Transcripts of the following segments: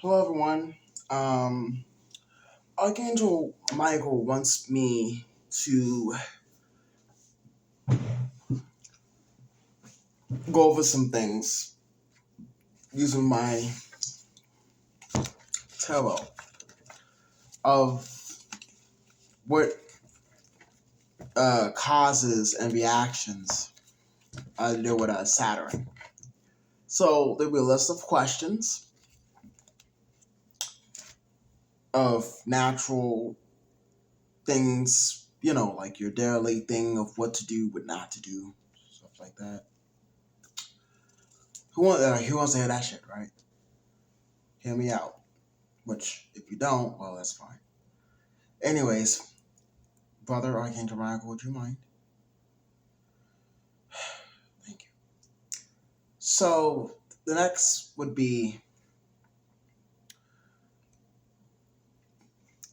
Hello, everyone. Archangel Michael wants me to go over some things using my tarot of what causes and reactions to do with Saturn. So there'll be a list of questions of natural things, like your daily thing of what to do, what not to do, stuff like that. Who wants to hear that shit, right? Hear me out. Which, if you don't, well, that's fine. Anyways, Brother Archangel Michael, would you mind? Thank you. So, the next would be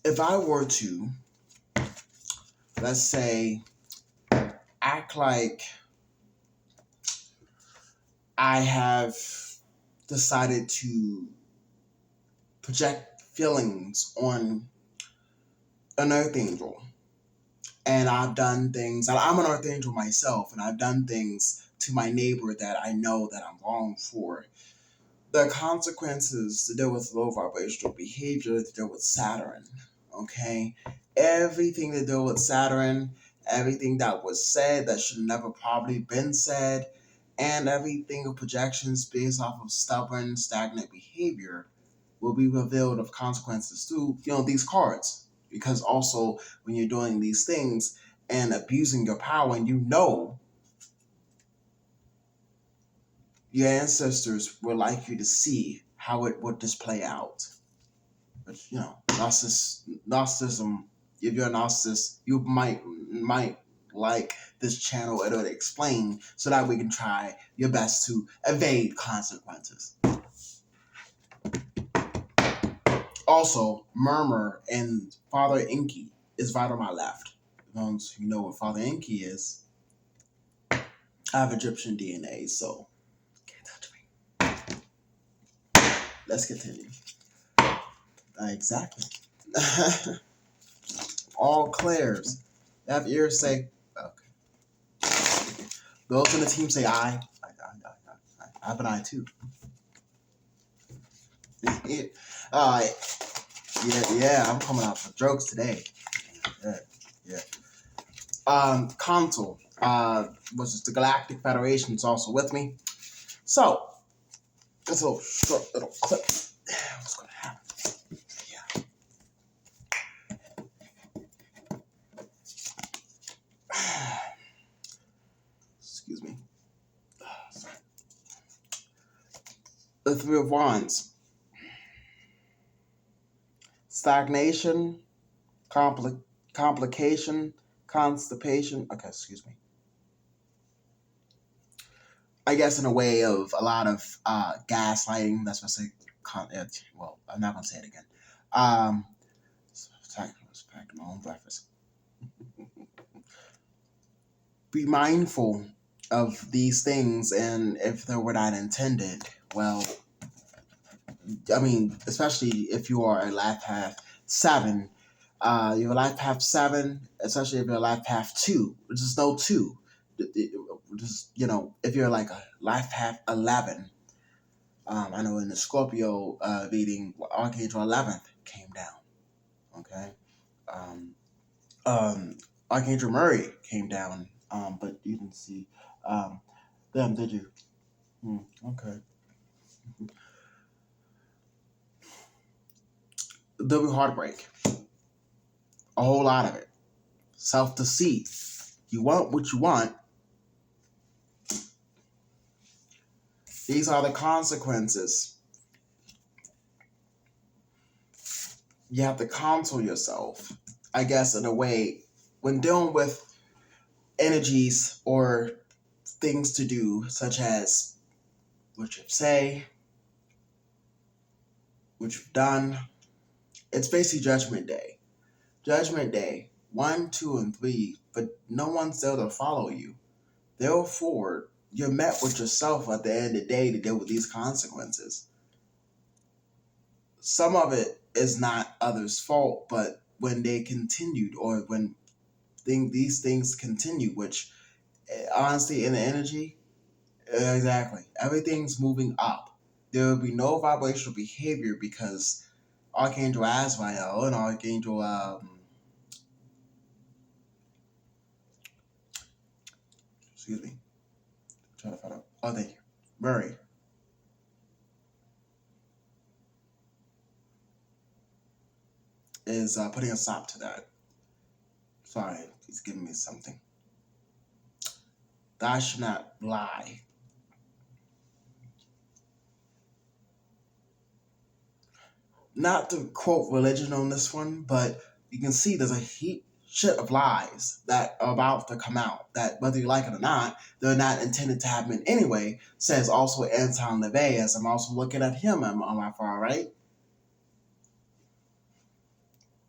if I were to, let's say, act like I have decided to project feelings on an Archangel. And I've done things, and I'm an Archangel myself, and I've done things to my neighbor that I know that I'm wrong for. The consequences to deal with low vibrational behavior to deal with Saturn. Okay? Everything to do with Saturn, everything that was said that should never probably been said, and everything of projections based off of stubborn, stagnant behavior will be revealed of consequences to, these cards. Because also when you're doing these things and abusing your power and your ancestors would like you to see how it would just play out. But narcissism. If you're a narcissist, you might like this channel. It'll explain so that we can try your best to evade consequences. Also, Murmur and Father Inky is right on my left. Those who know what Father Inky is, I have Egyptian DNA, so can't touch me. Let's continue. Exactly. All clairs. They have ears say, okay. Those in the team say I. I have an eye too. Uh, yeah, I'm coming out for jokes today. Yeah. Consul, which is the Galactic Federation, is also with me. So, this little short little clip. What's going to happen? Yeah. Excuse me. Sorry. The Three of Wands. Stagnation, complication, constipation. Okay, excuse me. I guess in a way of a lot of gaslighting. That's what I say. Well, I'm not going to say it again. Let's pack my own breakfast. Be mindful of these things, and if they were not intended, well, I mean, especially if you are a life path 7, you're a life path 7, especially if you're a life path 2, which is no 2. Just, if you're like a life path 11, I know in the Scorpio reading, Archangel 11th came down. Okay. Archangel Murray came down, but you didn't see them, did you? Okay. There'll be heartbreak. A whole lot of it. Self-deceit. You want what you want. These are the consequences. You have to counsel yourself, I guess, in a way, when dealing with energies or things to do, such as what you say, what you've done. It's basically Judgment Day. Judgment Day 1, 2, and 3, but no one's there to follow you. Therefore, you're met with yourself at the end of the day to deal with these consequences. some of it is not others' fault, but when they continued or when these things continue, which honestly in the energy, exactly, everything's moving up. There will be no vibrational behavior because Archangel Azrael and Archangel excuse me, trying to find out. Oh, thank you. Murray is putting a stop to that. Sorry, he's giving me something. Thou should not lie. Not to quote religion on this one, but you can see there's a heap shit of lies that are about to come out that whether you like it or not, they're not intended to happen anyway, says also Anton LaVey, as I'm also looking at him on my far right.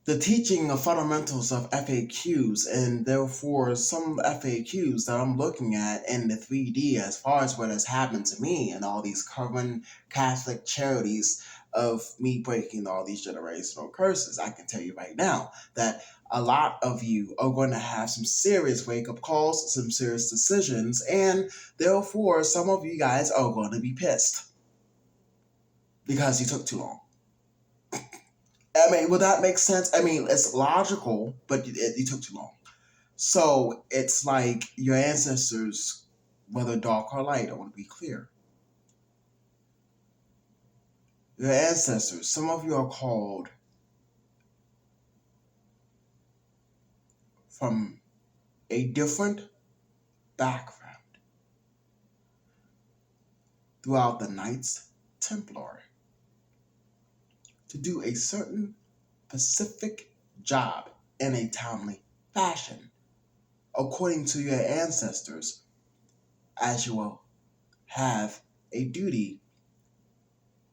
The teaching of fundamentals of FAQs, and therefore some FAQs that I'm looking at in the 3D as far as what has happened to me and all these current Catholic charities of me breaking all these generational curses. I can tell you right now that a lot of you are going to have some serious wake up calls, some serious decisions, and therefore some of you guys are going to be pissed because you took too long. I mean, would that make sense? I mean, it's logical, but it took too long. So it's like your ancestors, whether dark or light, I want to be clear. Your ancestors, some of you are called from a different background throughout the Knights Templar to do a certain specific job in a timely fashion, according to your ancestors, as you will have a duty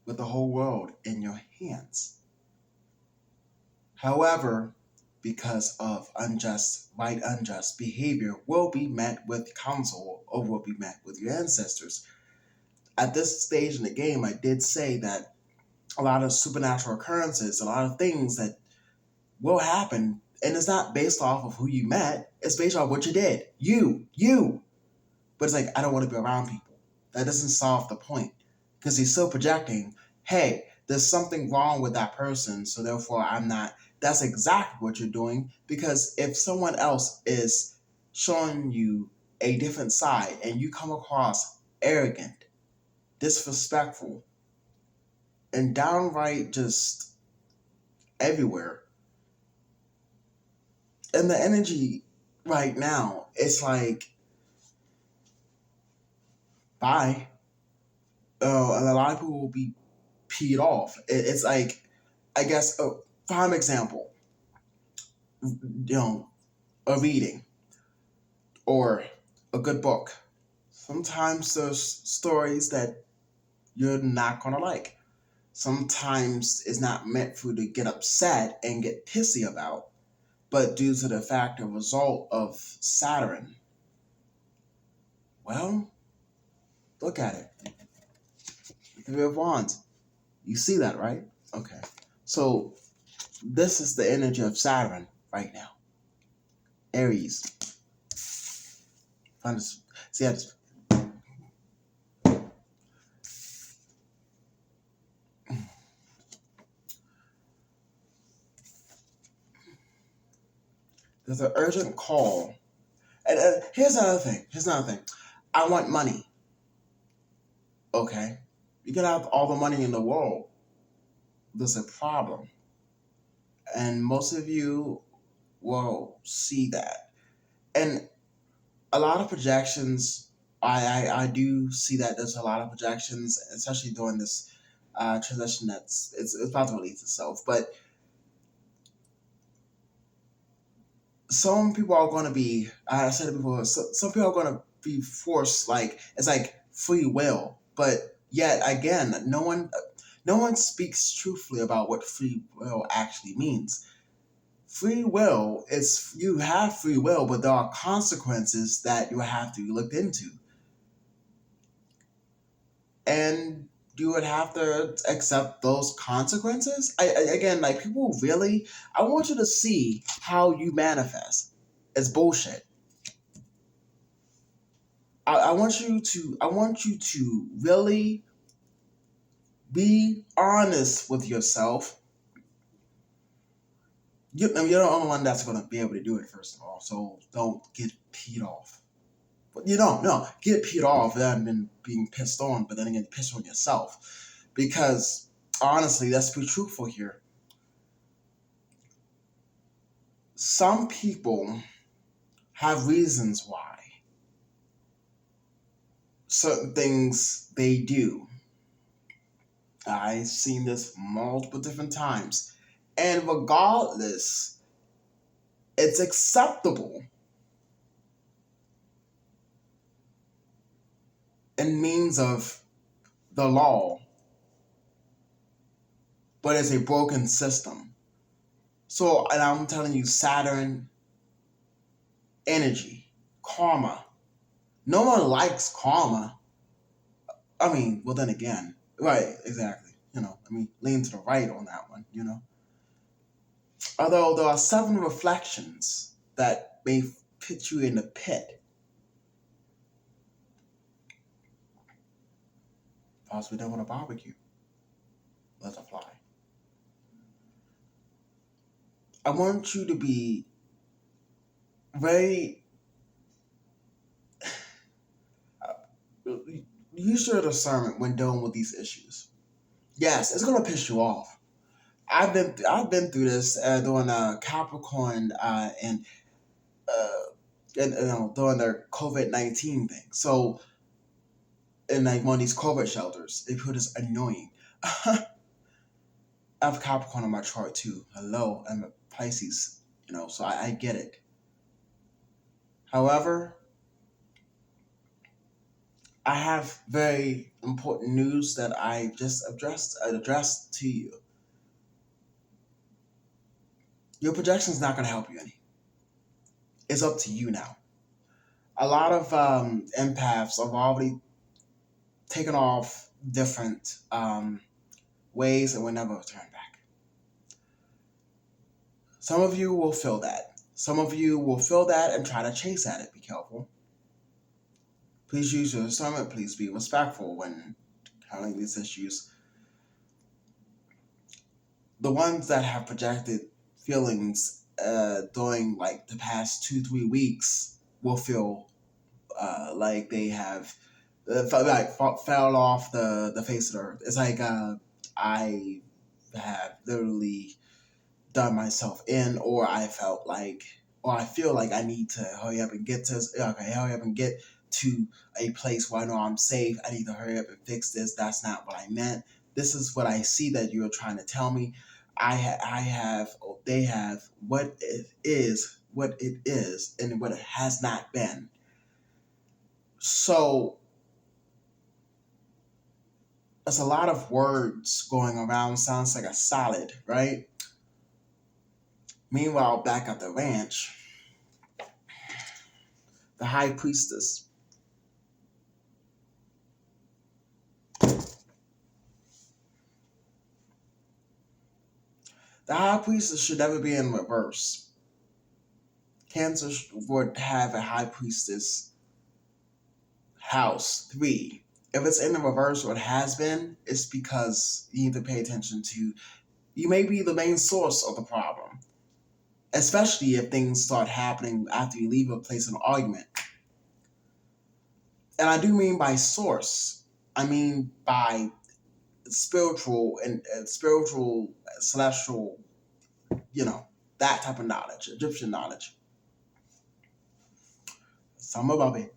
with the whole world in your hands. However, because of unjust behavior will be met with counsel or will be met with your ancestors. At this stage in the game, I did say that a lot of supernatural occurrences, a lot of things that will happen, and it's not based off of who you met, it's based off what you did. You. But it's like, I don't want to be around people. That doesn't solve the point. Because he's still projecting, hey, there's something wrong with that person, so therefore I'm not. That's exactly what you're doing. Because if someone else is showing you a different side and you come across arrogant, disrespectful, and downright just everywhere, and the energy right now, it's like, bye. And a lot of people will be peed off. It's like, I guess, prime example, a reading or a good book. Sometimes there's stories that you're not gonna like. Sometimes it's not meant for you to get upset and get pissy about, but due to the fact of result of Saturn, well, look at it. The Three of Wands. You see that, right? Okay. So this is the energy of Saturn right now. Aries. See, there's an urgent call. And here's another thing. I want money. Okay. You can have all the money in the world. There's a problem. And most of you will see that. And a lot of projections, I do see that there's a lot of projections, especially during this transition it's about to release itself. But some people are going to be, I said it before, some people are going to be forced, like, it's like free will. But yet again, no one speaks truthfully about what free will actually means. Free will is, you have free will, but there are consequences that you have to be looked into. And you would have to accept those consequences. Again, like people really, I want you to see how you manifest. It's bullshit. I want you to really be honest with yourself. You're the only one that's gonna be able to do it, first of all. So don't get peed off. But you don't no get peed off and then being pissed on, but then again pissed on yourself. Because honestly, let's be truthful here. Some people have reasons why certain things they do. I've seen this multiple different times. And regardless, it's acceptable in means of the law, but it's a broken system. So, and I'm telling you, Saturn energy, karma. No one likes karma. I mean, well, then again, right, exactly. Lean to the right on that one, Although there are 7 reflections that may put you in the pit, possibly don't want to barbecue. Let's apply. I want you to be very. Use your discernment when dealing with these issues. Yes, it's gonna piss you off. I've been through this during Capricorn uh, during their COVID-19 thing. So in like one of these COVID shelters, they put this annoying. I have Capricorn on my chart too. Hello, I'm a Pisces. So I get it. However, I have very important news that I just addressed to you. Your projection is not going to help you any. It's up to you now. A lot of empaths have already taken off different ways and will never return back. Some of you will feel that. Some of you will feel that and try to chase at it. Be careful. Please use your discernment. Please be respectful when handling these issues. The ones that have projected feelings during like the past 2-3 weeks will feel like they have fell off the face of the earth. It's like I have literally done myself in, or I feel like I need to hurry up and get to this. Okay, hurry up and get to a place where I know I'm safe. I need to hurry up and fix this. That's not what I meant. This is what I see that you're trying to tell me. They have what it is, and what it has not been. So there's a lot of words going around. Sounds like a solid, right? Meanwhile, back at the ranch, the high priestess. The high priestess should never be in reverse. Cancer would have a high priestess house 3. If it's in the reverse or it has been, it's because you need to pay attention to. You may be the main source of the problem, especially if things start happening after you leave a place of argument. And I do mean by source. I mean by spiritual and spiritual, celestial, that type of knowledge, Egyptian knowledge. Some about it.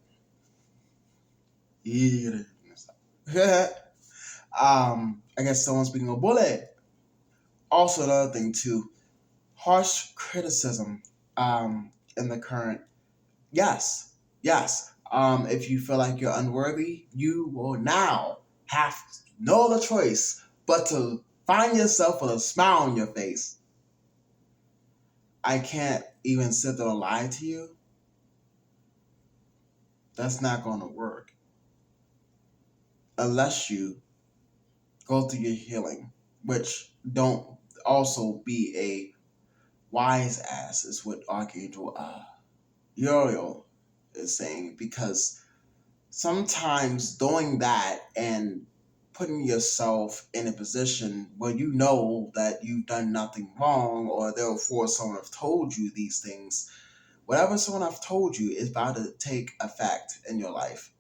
Yeah. I guess someone's being a bullet. Also, another thing too, harsh criticism. In the current, yes, yes. If you feel like you're unworthy, you will now have no other choice but to find yourself with a smile on your face. I can't even sit there and lie to you. That's not going to work unless you go through your healing, which don't also be a wise ass, is what Archangel Uriel is saying, because sometimes doing that and putting yourself in a position where you know that you've done nothing wrong, or therefore someone have told you these things, whatever someone have told you is about to take effect in your life.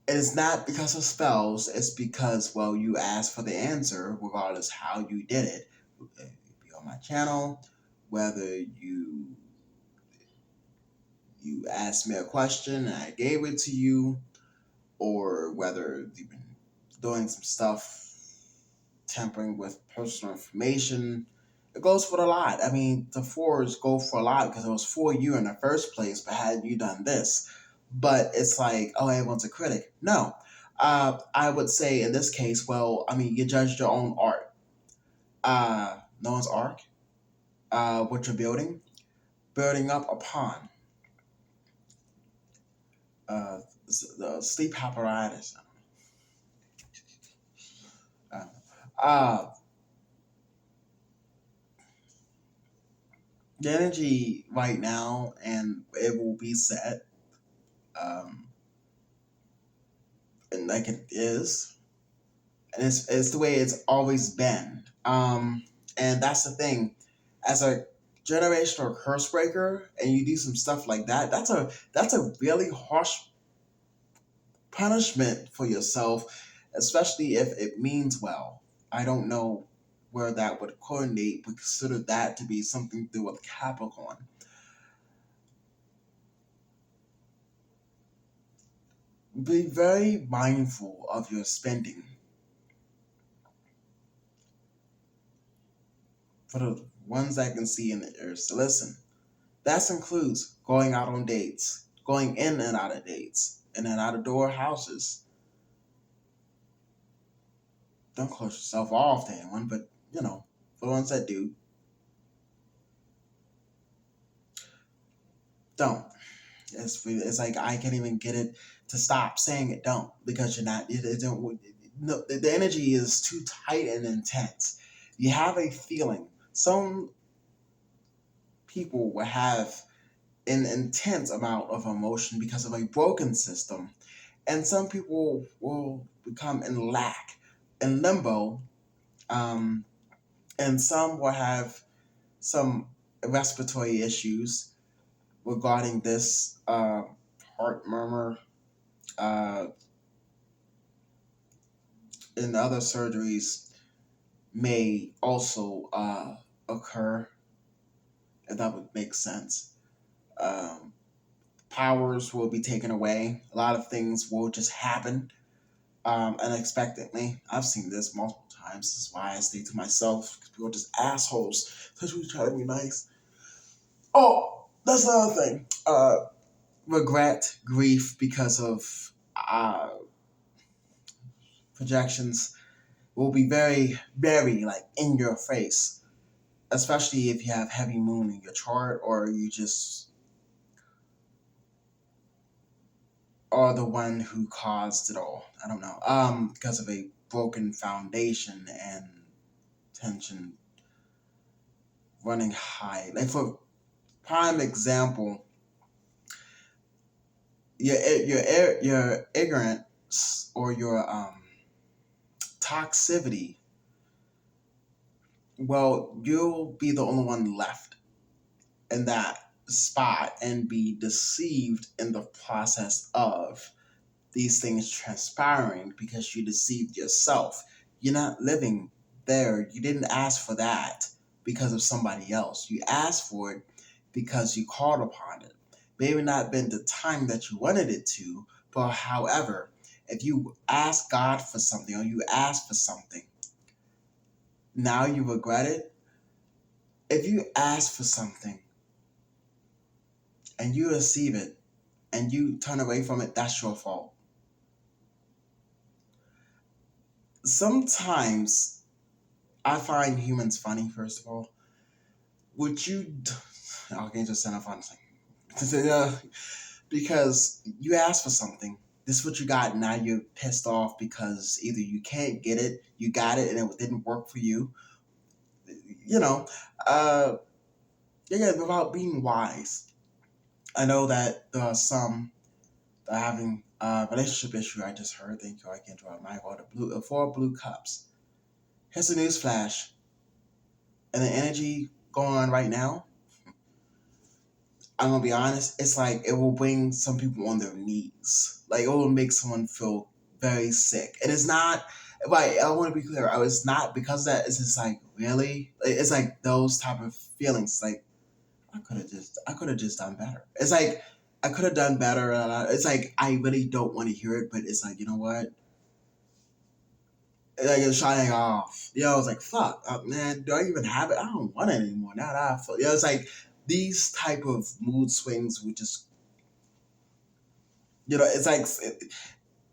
It's not because of spells, it's because, well, you asked for the answer regardless how you did it. Be on my channel, whether you asked me a question and I gave it to you, or whether you've been doing some stuff tampering with personal information. It goes for a lot. I mean, the fours go for a lot because it was for you in the first place, but had you done this? But it's like, oh, everyone's a critic. No. I would say in this case, well, I mean, you judged your own art. Noah's Ark, what you're building up upon uh, the sleep apparatus. Uh, uh, the energy right now, and it will be set, um, and like it is, and it's the way it's always been. And that's the thing, as a generational curse breaker, and you do some stuff like that, that's a really harsh punishment for yourself, especially if it means well. I don't know where that would coordinate, but consider that to be something to do with Capricorn. Be very mindful of your spending. For the ones that can see in the earth. So listen, that includes going out on dates, going in and out of dates, in and out of door houses. Don't close yourself off to anyone, but for the ones that do, don't. It's like I can't even get it to stop saying it. Don't, because you're not. It don't. No, the energy is too tight and intense. You have a feeling. Some people will have an intense amount of emotion because of a broken system, and some people will become in lack, in limbo, um, and some will have some respiratory issues regarding this heart murmur, uh, and other surgeries may also occur, and that would make sense. Um, Powers will be taken away. A lot of things will just happen unexpectedly. I've seen this multiple times. This is why I stay to myself. Because people are just assholes. Especially try to be nice. Oh, that's another thing. Regret, grief because of projections will be very, very like in your face. Especially if you have heavy moon in your chart, or you just are the one who caused it all. I don't know. Because of a broken foundation and tension running high. Like, for prime example, your ignorance or your toxicity. Well, you'll be the only one left in that spot and be deceived in the process of these things transpiring, because you deceived yourself. You're not living there. You didn't ask for that because of somebody else. You asked for it because you called upon it. Maybe not been the time that you wanted it to, but however, if you ask God for something, or you ask for something, now you regret it. If you ask for something and you receive it and you turn away from it, that's your fault. Sometimes I find humans funny, first of all. Would you? Okay, just send a fun thing. Because you ask for something this is what you got. Now you're pissed off because either you can't get it, you got it, and it didn't work for you. You know, uh, yeah, without being wise. I know that there are some that are having a relationship issue. I just heard. Thank you. I can't draw my order. Four blue cups. Here's a news flash. And the energy going on right now, I'm gonna be honest, it's like it will bring some people on their knees. Like it will make someone feel very sick. And it's not like I want to be clear, it's not because of that, it's just like really? It's like those type of feelings. Like I could have just done better. It's like I could have done better. It's like I really don't want to hear it, but it's like, you know what? Like it's shining off. I was like, fuck, man, do I even have it? I don't want it anymore. Now that I feel, it's like these type of mood swings would just, it's like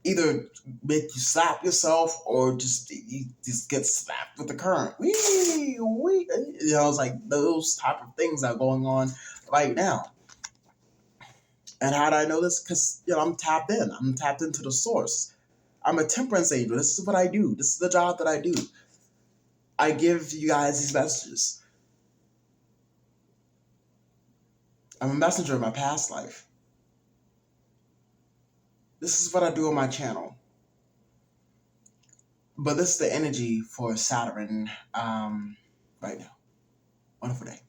either make you slap yourself or just you just get slapped with the current. Wee. It's like those type of things are going on right now. And how do I know this? Because I'm tapped in. I'm tapped into the source. I'm a temperance angel. This is what I do. This is the job that I do. I give you guys these messages. I'm a messenger of my past life. This is what I do on my channel. But this is the energy for Saturn right now. Wonderful day.